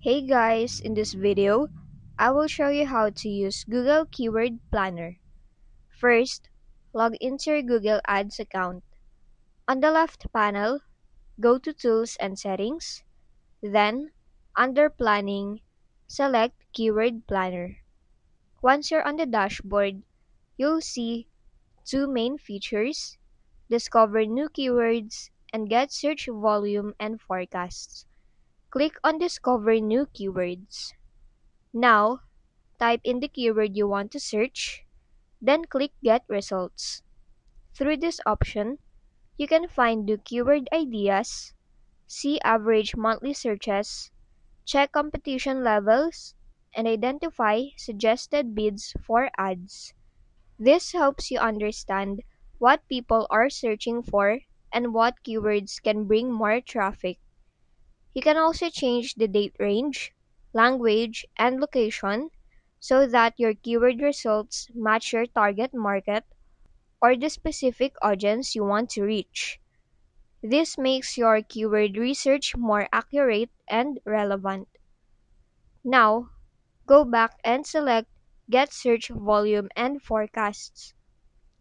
Hey guys, in this video, I will show you how to use Google Keyword Planner. First, log into your Google Ads account. On the left panel, go to Tools and Settings. Then, under Planning, select Keyword Planner. Once you're on the dashboard, you'll see two main features: discover new keywords and get search volume and forecasts. Click on Discover New Keywords. Now, type in the keyword you want to search, then click Get Results. Through this option, you can find new keyword ideas, see average monthly searches, check competition levels, and identify suggested bids for ads. This helps you understand what people are searching for and what keywords can bring more traffic. You can also change the date range, language, and location so that your keyword results match your target market or the specific audience you want to reach. This makes your keyword research more accurate and relevant. Now, go back and select Get Search Volume and Forecasts.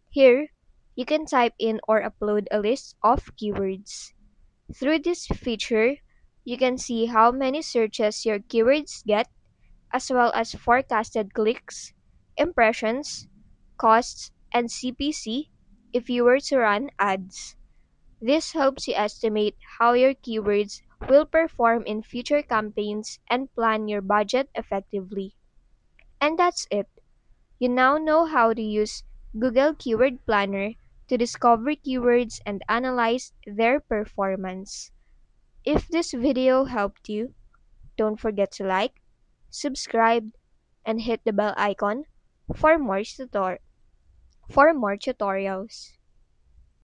Here, you can type in or upload a list of keywords. Through this feature, you can see how many searches your keywords get, as well as forecasted clicks, impressions, costs, and CPC if you were to run ads. This helps you estimate how your keywords will perform in future campaigns and plan your budget effectively. And that's it. You now know how to use Google Keyword Planner to discover keywords and analyze their performance. If this video helped you, don't forget to like, subscribe, and hit the bell icon for more tutorials.